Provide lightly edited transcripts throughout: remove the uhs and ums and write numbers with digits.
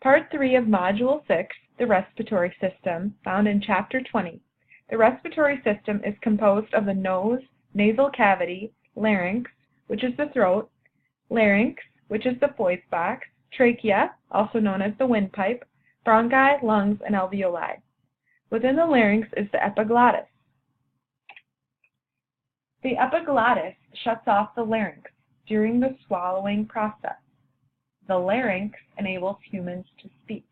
Part 3 of Module 6, the respiratory system, found in Chapter 20. The respiratory system is composed of the nose, nasal cavity, larynx, which is the throat, larynx, which is the voice box, trachea, also known as the windpipe, bronchi, lungs, and alveoli. Within the larynx is the epiglottis. The epiglottis shuts off the larynx during the swallowing process. The larynx enables humans to speak.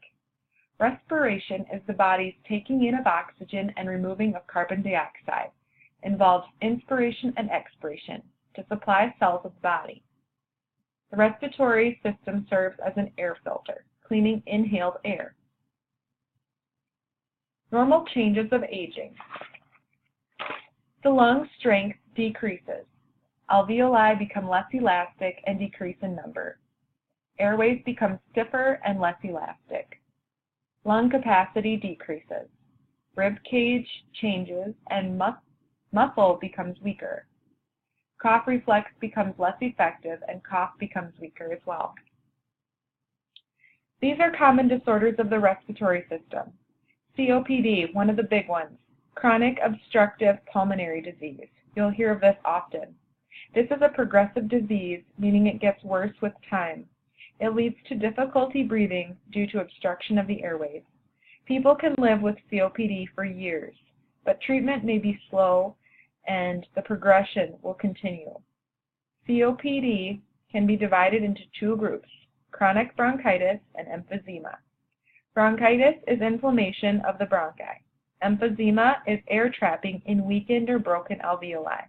Respiration is the body's taking in of oxygen and removing of carbon dioxide. Involves inspiration and expiration to supply cells of the body. The respiratory system serves as an air filter, cleaning inhaled air. Normal changes of aging. The lung strength decreases. Alveoli become less elastic and decrease in number. Airways become stiffer and less elastic. Lung capacity decreases. Rib cage changes and muscle becomes weaker. Cough reflex becomes less effective and cough becomes weaker as well. These are common disorders of the respiratory system. COPD, one of the big ones, chronic obstructive pulmonary disease. You'll hear of this often. This is a progressive disease, meaning it gets worse with time. It leads to difficulty breathing due to obstruction of the airways. People can live with COPD for years, but treatment may be slow and the progression will continue. COPD can be divided into two groups, chronic bronchitis and emphysema. Bronchitis is inflammation of the bronchi. Emphysema is air trapping in weakened or broken alveoli,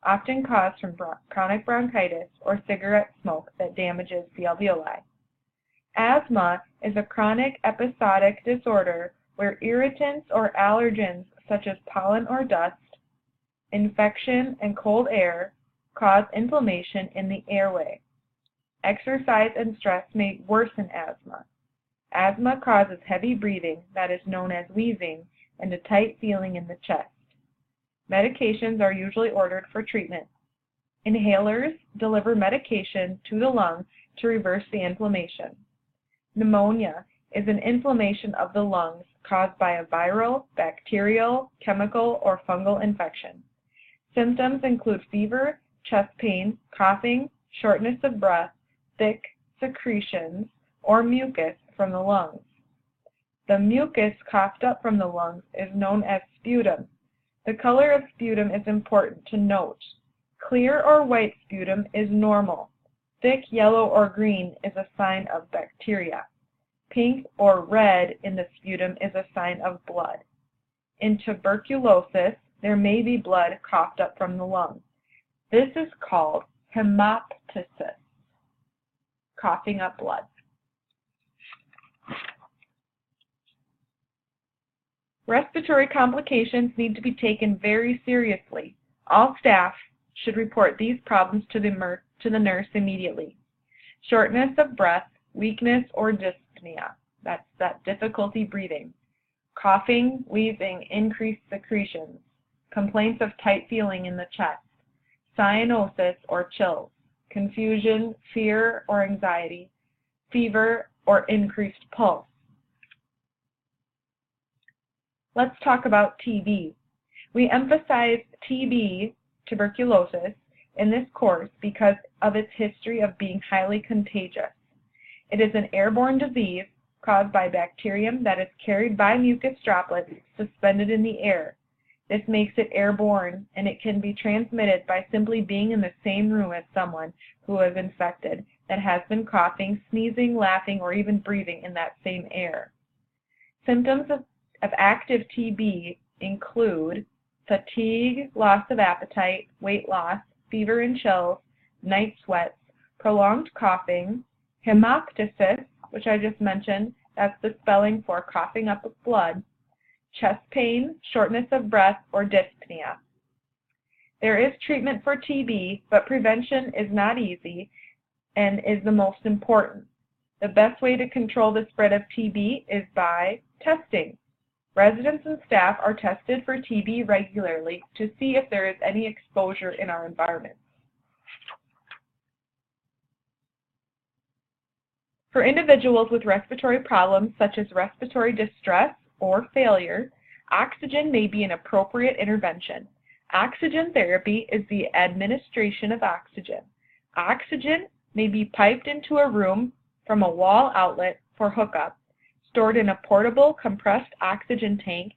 often caused from chronic bronchitis or cigarette smoke that damages the alveoli. Asthma is a chronic episodic disorder where irritants or allergens such as pollen or dust, infection, and cold air cause inflammation in the airway. Exercise and stress may worsen asthma. Asthma causes heavy breathing that is known as wheezing and a tight feeling in the chest. Medications are usually ordered for treatment. Inhalers deliver medication to the lung to reverse the inflammation. Pneumonia is an inflammation of the lungs caused by a viral, bacterial, chemical, or fungal infection. Symptoms include fever, chest pain, coughing, shortness of breath, thick secretions, or mucus from the lungs. The mucus coughed up from the lungs is known as sputum. The color of sputum is important to note. Clear or white sputum is normal. Thick yellow or green is a sign of bacteria. Pink or red in the sputum is a sign of blood. In tuberculosis, there may be blood coughed up from the lung. This is called hemoptysis, coughing up blood. Respiratory complications need to be taken very seriously. All staff should report these problems to the nurse immediately. Shortness of breath, weakness, or dyspnea, that's that difficulty breathing. Coughing, wheezing, increased secretions, complaints of tight feeling in the chest, cyanosis or chills, confusion, fear or anxiety, fever, or increased pulse. Let's talk about TB. We emphasize TB, tuberculosis, in this course because of its history of being highly contagious. It is an airborne disease caused by bacterium that is carried by mucus droplets suspended in the air. This makes it airborne, and it can be transmitted by simply being in the same room as someone who is infected that has been coughing, sneezing, laughing, or even breathing in that same air. Symptoms of active TB include fatigue, loss of appetite, weight loss, fever and chills, night sweats, prolonged coughing, hemoptysis, which I just mentioned, that's the spelling for coughing up blood, chest pain, shortness of breath, or dyspnea. There is treatment for TB, but prevention is not easy and is the most important. The best way to control the spread of TB is by testing. Residents and staff are tested for TB regularly to see if there is any exposure in our environment. For individuals with respiratory problems such as respiratory distress or failure, oxygen may be an appropriate intervention. Oxygen therapy is the administration of oxygen. Oxygen may be piped into a room from a wall outlet for hookup, stored in a portable compressed oxygen tank,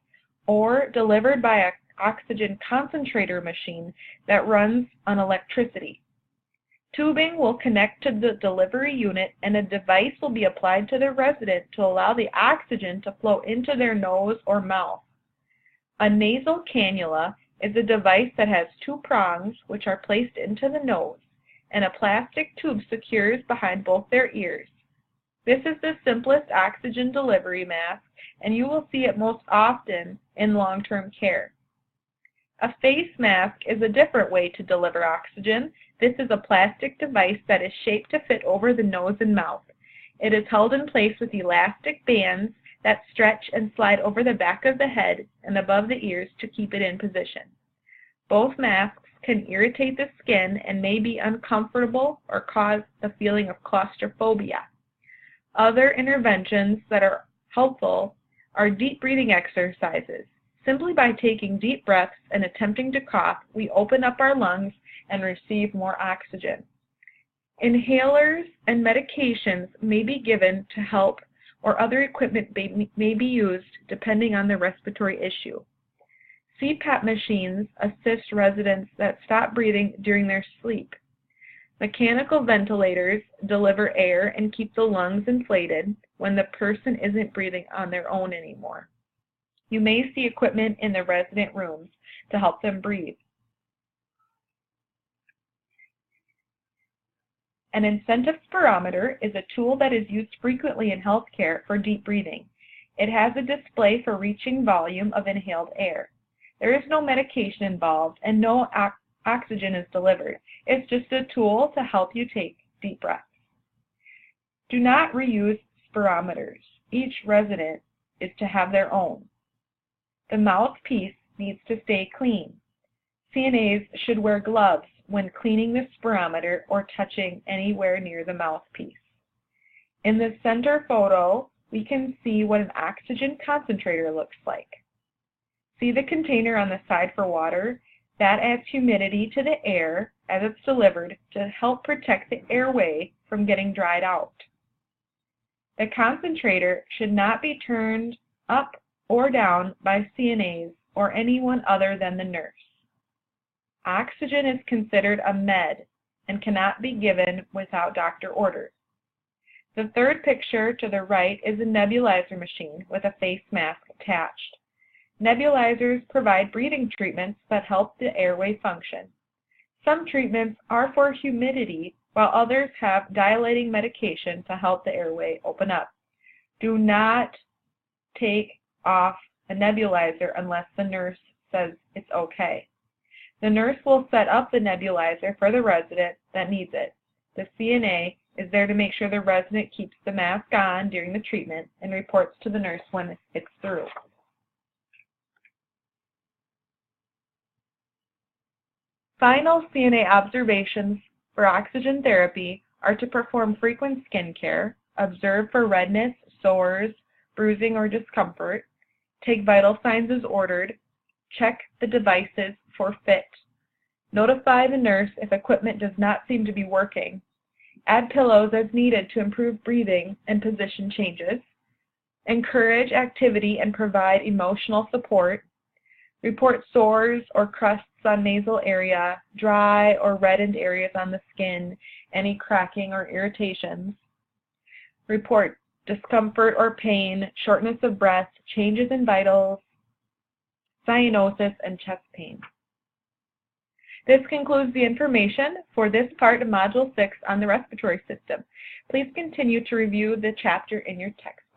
or delivered by an oxygen concentrator machine that runs on electricity. Tubing will connect to the delivery unit and a device will be applied to the resident to allow the oxygen to flow into their nose or mouth. A nasal cannula is a device that has two prongs which are placed into the nose, and a plastic tube secures behind both their ears. This is the simplest oxygen delivery mask, and you will see it most often in long-term care. A face mask is a different way to deliver oxygen. This is a plastic device that is shaped to fit over the nose and mouth. It is held in place with elastic bands that stretch and slide over the back of the head and above the ears to keep it in position. Both masks can irritate the skin and may be uncomfortable or cause a feeling of claustrophobia. Other interventions that are helpful are deep breathing exercises. Simply by taking deep breaths and attempting to cough, we open up our lungs and receive more oxygen. Inhalers and medications may be given to help, or other equipment may be used depending on the respiratory issue. CPAP machines assist residents that stop breathing during their sleep. Mechanical ventilators deliver air and keep the lungs inflated when the person isn't breathing on their own anymore. You may see equipment in the resident rooms to help them breathe. An incentive spirometer is a tool that is used frequently in healthcare for deep breathing. It has a display for reaching volume of inhaled air. There is no medication involved and no oxygen is delivered. It's just a tool to help you take deep breaths. Do not reuse spirometers. Each resident is to have their own. The mouthpiece needs to stay clean. CNAs should wear gloves when cleaning the spirometer or touching anywhere near the mouthpiece. In the center photo, we can see what an oxygen concentrator looks like. See the container on the side for water? That adds humidity to the air as it's delivered to help protect the airway from getting dried out. The concentrator should not be turned up or down by CNAs or anyone other than the nurse. Oxygen is considered a med and cannot be given without doctor order. The third picture to the right is a nebulizer machine with a face mask attached. Nebulizers provide breathing treatments that help the airway function. Some treatments are for humidity, while others have dilating medication to help the airway open up. Do not take off a nebulizer unless the nurse says it's okay. The nurse will set up the nebulizer for the resident that needs it. The CNA is there to make sure the resident keeps the mask on during the treatment and reports to the nurse when it's through. Final CNA observations for oxygen therapy are to perform frequent skin care, observe for redness, sores, bruising, or discomfort, take vital signs as ordered, check the devices for fit, notify the nurse if equipment does not seem to be working, add pillows as needed to improve breathing and position changes, encourage activity and provide emotional support, report sores or crusts on nasal area, dry or reddened areas on the skin, any cracking or irritations, report discomfort or pain, shortness of breath, changes in vitals, cyanosis, and chest pain. This concludes the information for this part of Module 6 on the respiratory system. Please continue to review the chapter in your textbook.